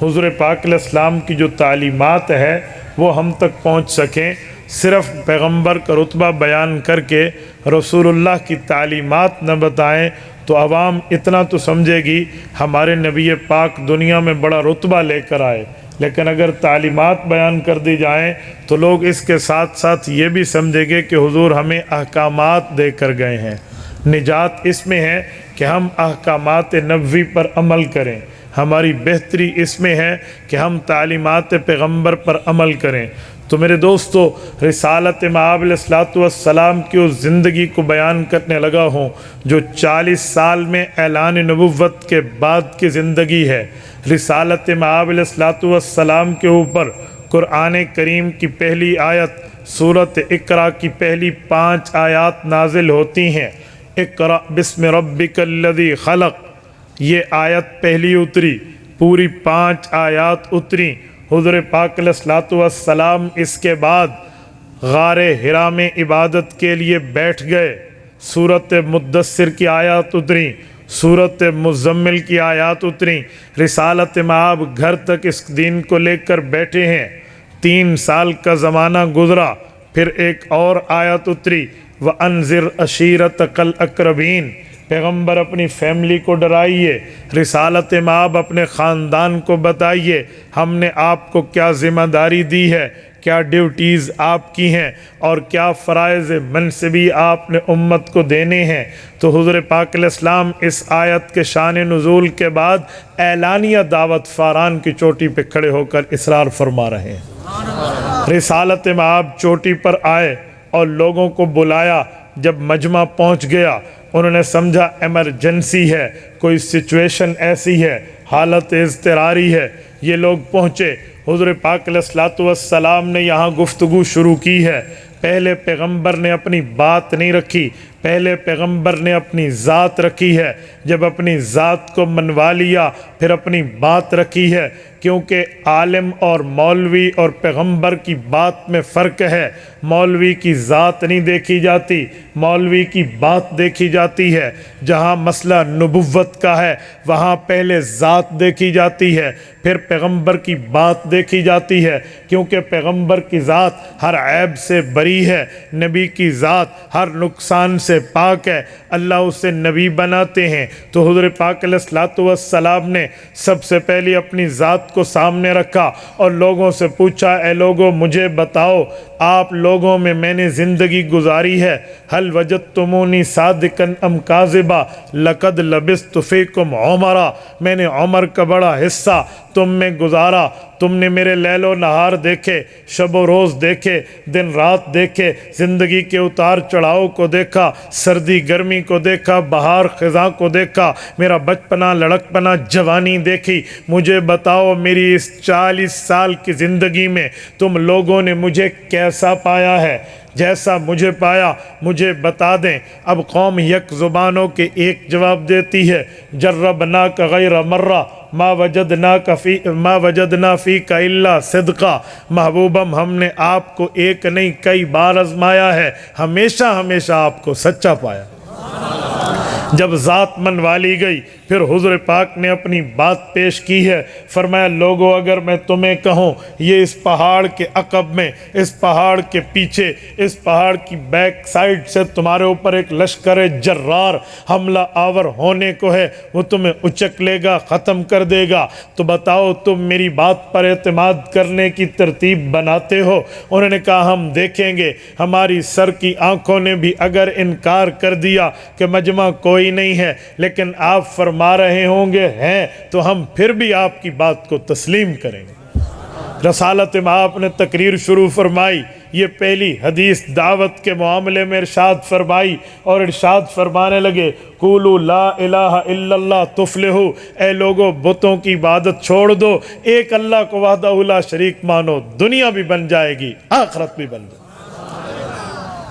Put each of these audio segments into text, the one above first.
حضور پاک علیہ السلام کی جو تعلیمات ہے وہ ہم تک پہنچ سکیں۔ صرف پیغمبر کا رتبہ بیان کر کے رسول اللہ کی تعلیمات نہ بتائیں تو عوام اتنا تو سمجھے گی ہمارے نبی پاک دنیا میں بڑا رتبہ لے کر آئے، لیکن اگر تعلیمات بیان کر دی جائیں تو لوگ اس کے ساتھ ساتھ یہ بھی سمجھیں گے کہ حضور ہمیں احکامات دے کر گئے ہیں۔ نجات اس میں ہے کہ ہم احکامات نبوی پر عمل کریں، ہماری بہتری اس میں ہے کہ ہم تعلیمات پیغمبر پر عمل کریں۔ تو میرے دوستو، رسالت مآب علیہ الصلوۃ والسلام کی اس زندگی کو بیان کرنے لگا ہوں جو 40 سال میں اعلان نبوت کے بعد کی زندگی ہے۔ رسالت مآب علیہ الصلوۃ والسلام کے اوپر قرآن کریم کی پہلی آیت سورۃ اقرا کی پہلی 5 آیات نازل ہوتی ہیں۔ اقرأ بسم ربک الذی خلق، یہ آیت پہلی اتری، پوری 5 آیات اتری۔ حضور پاک علیہ الصلوۃ والسلام اس کے بعد غار حرا میں عبادت کے لیے بیٹھ گئے۔ سورۃ مدثر کی آیات اتری، سورۃ مزمل کی آیات اتری۔ رسالت مآب گھر تک اس دین کو لے کر بیٹھے ہیں۔ 3 سال کا زمانہ گزرا، پھر ایک اور آیت اتری، وَأَنذِرْ عَشِيرَتَكَ الْأَقْرَبِينَ، پیغمبر اپنی فیملی کو ڈرائیے، رسالت مآب اپنے خاندان کو بتائیے ہم نے آپ کو کیا ذمہ داری دی ہے، کیا ڈیوٹیز آپ کی ہیں اور کیا فرائض منصبی آپ نے امت کو دینے ہیں۔ تو حضور پاک علیہ السلام اس آیت کے شان نزول کے بعد اعلانیہ دعوت فاران کی چوٹی پہ کھڑے ہو کر اصرار فرما رہے ہیں۔ رسالت مآب چوٹی پر آئے اور لوگوں کو بلایا۔ جب مجمع پہنچ گیا انہوں نے سمجھا ایمرجنسی ہے، کوئی سچویشن ایسی ہے، حالت اضطراری ہے۔ یہ لوگ پہنچے، حضور پاک علیہ الصلوۃ والسلام نے یہاں گفتگو شروع کی ہے۔ پہلے پیغمبر نے اپنی بات نہیں رکھی، پہلے پیغمبر نے اپنی ذات رکھی ہے۔ جب اپنی ذات کو منوا لیا پھر اپنی بات رکھی ہے، کیونکہ عالم اور مولوی اور پیغمبر کی بات میں فرق ہے۔ مولوی کی ذات نہیں دیکھی جاتی، مولوی کی بات دیکھی جاتی ہے۔ جہاں مسئلہ نبوت کا ہے وہاں پہلے ذات دیکھی جاتی ہے، پھر پیغمبر کی بات دیکھی جاتی ہے، کیونکہ پیغمبر کی ذات ہر عیب سے بری ہے، نبی کی ذات ہر نقصان سے پاک ہے، اللہ اسے نبی بناتے ہیں۔ تو حضور پاک علیہ الصلوۃ والسلام نے سب سے پہلے اپنی ذات کو سامنے رکھا اور لوگوں سے پوچھا، اے لوگو مجھے بتاؤ آپ لوگوں میں میں نے زندگی گزاری ہے، هل وجدتمونی صادقا ام کاذبا لقد لبثت فیکم عمرا، میں نے عمر کا بڑا حصہ تم میں گزارا، تم نے میرے لیل و نہار دیکھے، شب و روز دیکھے، دن رات دیکھے، زندگی کے اتار چڑھاؤ کو دیکھا، سردی گرمی کو دیکھا، بہار خزاں کو دیکھا، میرا بچپنا لڑکپنا جوانی دیکھی۔ مجھے بتاؤ میری اس 40 سال کی زندگی میں تم لوگوں نے مجھے کیسا پایا ہے؟ جیسا مجھے پایا مجھے بتا دیں۔ اب قوم یک زبانوں کے ایک جواب دیتی ہے، جربناک غیر مرہ ما وجدنا فیک الا صدقا، محبوبم ہم نے آپ کو ایک نہیں کئی بار آزمایا ہے، ہمیشہ ہمیشہ آپ کو سچا پایا۔ جب ذات منوا لی گئی پھر حضور پاک نے اپنی بات پیش کی ہے، فرمایا لوگو اگر میں تمہیں کہوں یہ اس پہاڑ کے عقب میں، اس پہاڑ کے پیچھے، اس پہاڑ کی بیک سائڈ سے تمہارے اوپر ایک لشکر جرار حملہ آور ہونے کو ہے، وہ تمہیں اچک لے گا، ختم کر دے گا، تو بتاؤ تم میری بات پر اعتماد کرنے کی ترتیب بناتے ہو؟ انہوں نے کہا ہم دیکھیں گے۔ ہماری سر کی آنکھوں نے بھی اگر انکار کر دیا کہ مجمع کوئی نہیں ہے، لیکن آپ فرما رہے ہوں گے ہیں، تو ہم پھر بھی آپ کی بات کو تسلیم کریں گے۔ رسالت مآب نے تقریر شروع فرمائی، یہ پہلی حدیث دعوت کے معاملے میں ارشاد فرمائی اور ارشاد فرمانے لگے، قولوا لا الہ الا اللہ تفلحوا، اے لوگو بتوں کی عبادت چھوڑ دو، ایک اللہ کو وحدہ لا شریک مانو، دنیا بھی بن جائے گی، آخرت بھی بن جائے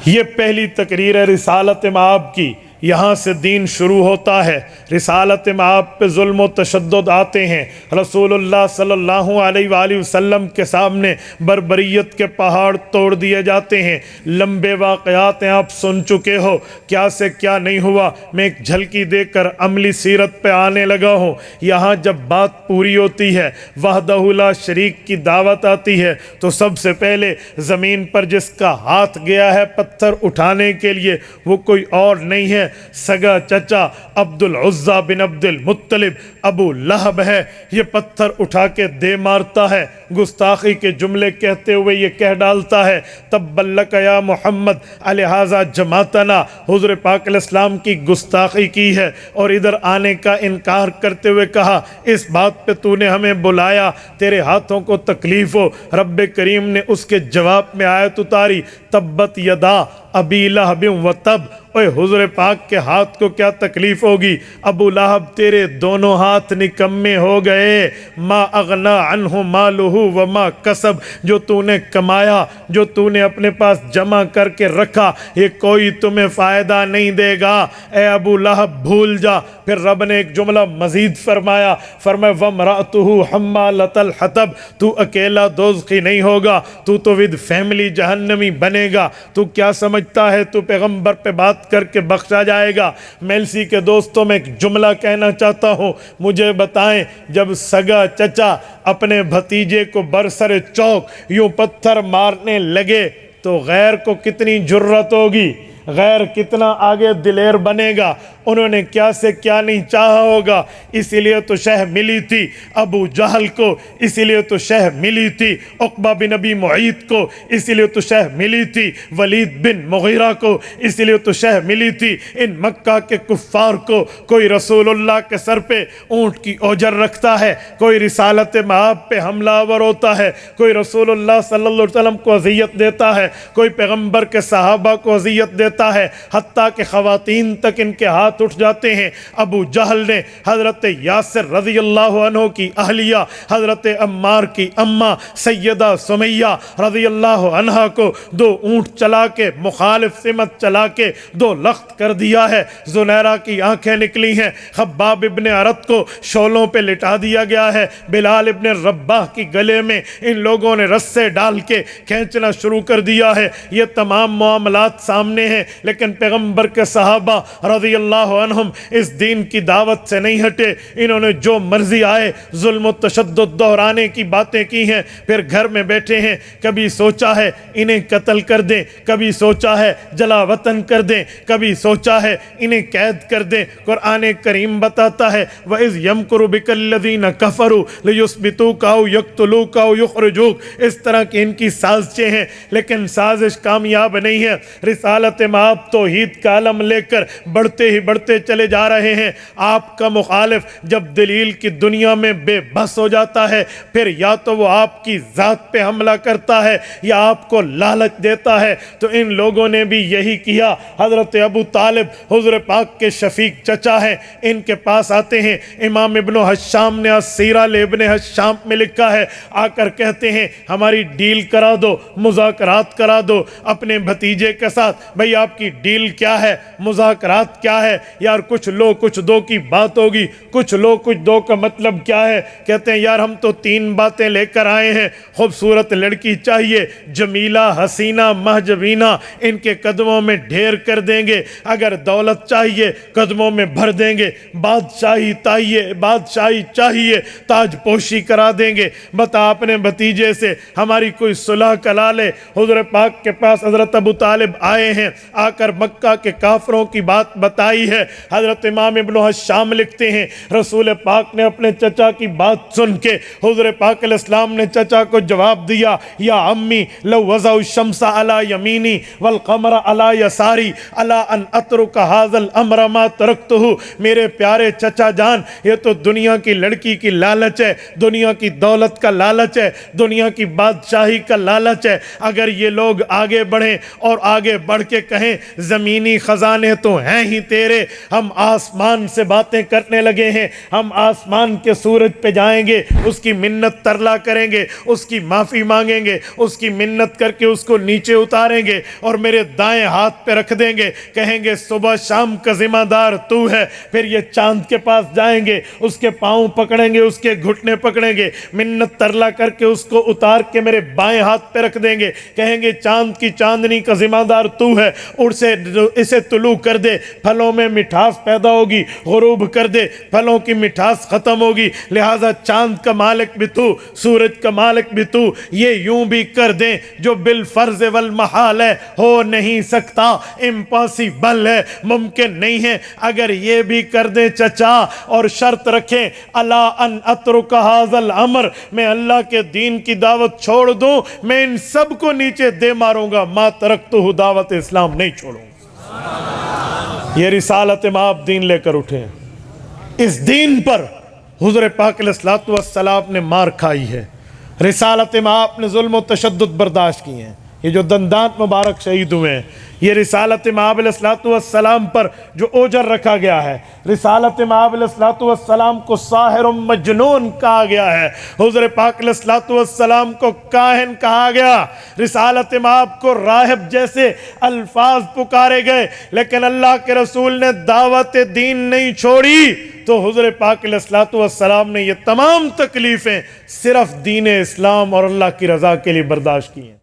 گی۔ یہ پہلی تقریر ہے رسالت مآب کی۔ یہاں سے دین شروع ہوتا ہے، رسالت میں آپ پہ ظلم و تشدد آتے ہیں، رسول اللہ صلی اللہ علیہ وآلہ وسلم کے سامنے بربریت کے پہاڑ توڑ دیے جاتے ہیں، لمبے واقعات ہیں آپ سن چکے ہو، کیا سے کیا نہیں ہوا، میں ایک جھلکی دے کر عملی سیرت پہ آنے لگا ہوں۔ یہاں جب بات پوری ہوتی ہے، وحدہ لا شریک کی دعوت آتی ہے، تو سب سے پہلے زمین پر جس کا ہاتھ گیا ہے پتھر اٹھانے کے لیے وہ کوئی اور نہیں ہے، سگا چچا عبد العزیٰ بن عبد المطلب ابو لہب ہے۔ یہ پتھر اٹھا کے دے مارتا ہے، گستاخی کے جملے کہتے ہوئے یہ کہہ ڈالتا ہے تبا لک یا محمد الہذا جماعتنا، حضور پاک علیہ السلام کی گستاخی کی ہے اور ادھر آنے کا انکار کرتے ہوئے کہا اس بات پہ تو نے ہمیں بلایا، تیرے ہاتھوں کو تکلیف ہو۔ رب کریم نے اس کے جواب میں آیت اتاری تبت یدا ابی لہب و تب، اوے حضور پاک کے ہاتھ کو کیا تکلیف ہوگی، ابو لہب تیرے دونوں ہاتھ نکمے ہو گئے، ما اغنا عنہ مالہ وما کسب، جو تو نے کمایا، جو تو نے اپنے پاس جمع کر کے رکھا، یہ کوئی تمہیں فائدہ نہیں دے گا، اے ابو لہب بھول جا۔ پھر رب نے ایک جملہ مزید فرمایا وَامْرَأْتُهُ حَمَّالَةَ الْحَطَبِ، تو اکیلا دوزخی نہیں ہوگا، تو ود فیملی جہنمی بنے گا، تو کیا سمجھتا ہے تو پیغمبر پہ بات کر کے بخشا جائے گا۔ میلسی کے دوستوں میں ایک جملہ کہنا چاہتا ہوں، مجھے بتائیں جب سگا چچا اپنے بھتیجے کو برسر چوک یوں پتھر مارنے لگے تو غیر کو کتنی جرت ہوگی، غیر کتنا آگے دلیر بنے گا، انہوں نے کیا سے کیا نہیں چاہا ہوگا۔ اسی لیے تو شہ ملی تھی ابو جہل کو، اسی لیے تو شہ ملی تھی عقبہ بن ابی معیط کو، اسی لیے تو شہ ملی تھی ولید بن مغیرہ کو، اسی لیے تو شہ ملی تھی ان مکہ کے کفار کو۔ کوئی رسول اللہ کے سر پہ اونٹ کی اوجر رکھتا ہے، کوئی رسالت مآب پہ حملہ آور ہوتا ہے، کوئی رسول اللہ صلی اللہ علیہ وسلم کو اذیت دیتا ہے، کوئی پیغمبر کے صحابہ کو اذیت دیتا ہے، حتیٰ کہ خواتین تک ان کے ہاتھ اٹھ جاتے ہیں۔ ابو جہل نے حضرت یاسر رضی اللہ عنہ کی اہلیہ حضرت عمار کی اماں سیدہ سمیہ رضی اللہ عنہ کو 2 اونٹ چلا کے مخالف سمت چلا کے 2 لخت کر دیا ہے، زنیرہ کی آنکھیں نکلی ہیں، خباب ابن عرط کو شولوں پہ لٹا دیا گیا ہے، بلال ابن رباح کی گلے میں ان لوگوں نے رسے ڈال کے کھینچنا شروع کر دیا ہے۔ یہ تمام معاملات سامنے ہیں، لیکن پیغمبر کے صحابہ رضی اللہ عنہم اس دین کی دعوت سے نہیں ہٹے، انہوں نے جو مرضی آئے ظلم و تشدد دہرانے کی باتیں کی ہیں، پھر گھر میں بیٹھے ہیں، کبھی سوچا ہے انہیں قتل کر دیں، کبھی سوچا ہے جلا وطن کر دیں، کبھی سوچا ہے انہیں قید کر دیں۔ قرآن کریم بتاتا ہے وَإِذْ يَمْكُرُ بِكَ الَّذِينَ كَفَرُوا لِيُثْبِتُوكَ أَوْ يَقْتُلُوكَ أَوْ يُخْرِجُوكَ، اس طرح کی ان کی سازشیں ہیں، لیکن سازش کامیاب نہیں ہے۔ رسالت مآب توحید کا علم لے کر بڑھتے ہی بڑھتے چلے جا رہے ہیں۔ آپ کا مخالف جب دلیل کی دنیا میں بے بس ہو جاتا ہے، پھر یا تو وہ آپ کی ذات پہ حملہ کرتا ہے یا آپ کو لالچ دیتا ہے، تو ان لوگوں نے بھی یہی کیا۔ حضرت ابو طالب حضور پاک کے شفیق چچا ہیں، ان کے پاس آتے ہیں، امام ابن حشام نے السیرہ لابن حشام میں لکھا ہے، آ کر کہتے ہیں ہماری ڈیل کرا دو، مذاکرات کرا دو اپنے بھتیجے کے ساتھ۔ بھئی آپ کی ڈیل کیا ہے، مذاکرات کیا ہے؟ یار کچھ لو کچھ دو کی بات ہوگی، کچھ لو کچھ دو کا مطلب کیا ہے؟ کہتے ہیں یار ہم تو 3 باتیں لے کر آئے ہیں، خوبصورت لڑکی چاہیے، جمیلہ حسینہ مہجبینہ، ان کے قدموں میں ڈھیر کر دیں گے، اگر دولت چاہیے قدموں میں بھر دیں گے، بادشاہی چاہیے تاج پوشی کرا دیں گے۔ بتا اپنے بھتیجے سے ہماری کوئی صلح کلا لے۔ حضور پاک کے پاس حضرت ابو طالب آئے ہیں، آ کر مکہ کے کافروں کی بات بتائی ہے۔ حضرت امام ابن حشام لکھتے ہیں رسول پاک نے اپنے چچا کی بات سن کے حضور پاک علیہ السلام نے چچا کو جواب دیا یا امی لو وضع الشمس علی یمینی والقمر علی یساری الا ان اترک ھذا الامر ما ترکتہ، میرے پیارے چچا جان یہ تو دنیا کی لڑکی کی لالچ ہے، دنیا کی دولت کا لالچ ہے، دنیا کی بادشاہی کا لالچ ہے۔ اگر یہ لوگ آگے بڑھیں اور آگے بڑھ کے کہیں کہیں زمینی خزانے تو ہیں ہی تیرے، ہم آسمان سے باتیں کرنے لگے ہیں، ہم آسمان کے سورج پہ جائیں گے، اس کی منت ترلا کریں گے، اس کی معافی مانگیں گے، اس کی منت کر کے اس کو نیچے اتاریں گے اور میرے دائیں ہاتھ پہ رکھ دیں گے، کہیں گے صبح شام کا ذمہ دار تو ہے۔ پھر یہ چاند کے پاس جائیں گے، اس کے پاؤں پکڑیں گے، اس کے گھٹنے پکڑیں گے، منت ترلا کر کے اس کو اتار کے میرے بائیں ہاتھ پہ رکھ دیں گے، کہیں گے چاند کی چاندنی کا ذمہ دار تو ہے، اسے طلوع کر دے، پھلوں میں مٹھاس پیدا ہوگی، غروب کر دے، پھلوں کی مٹھاس ختم ہوگی، لہٰذا چاند کا مالک بھی تو، سورج کا مالک بھی تو، یہ یوں بھی کر دیں جو بالفرض والمحال ہے، ہو نہیں سکتا، امپاسبل ہے، ممکن نہیں ہے۔ اگر یہ بھی کر دیں چچا اور شرط رکھیں الا ان اترک ھذا الامر، میں اللہ کے دین کی دعوت چھوڑ دوں، میں ان سب کو نیچے دے ماروں گا، ما ترکتہ، دعوت اسلام نہیں چھوڑوں گا۔ یہ رسالت مآب دین لے کر اٹھے ہیں، اس دین پر حضور پاک علیہ الصلوۃ والسلام نے مار کھائی ہے، رسالت مآب نے ظلم و تشدد برداشت کیے ہیں، یہ جو دندانت مبارک شہید ہوئے ہیں، یہ رسالت مآب علیہ الصلوۃ والسلام پر جو اوجر رکھا گیا ہے، رسالت مآب علیہ الصلوۃ والسلام کو ساحر و مجنون کہا گیا ہے، حضور پاک علیہ الصلوۃ والسلام کو کاہن کہا گیا، رسالت مآب کو راہب جیسے الفاظ پکارے گئے، لیکن اللہ کے رسول نے دعوت دین نہیں چھوڑی، تو حضور پاک علیہ الصلوۃ والسلام نے یہ تمام تکلیفیں صرف دین اسلام اور اللہ کی رضا کے لیے برداشت کی ہیں۔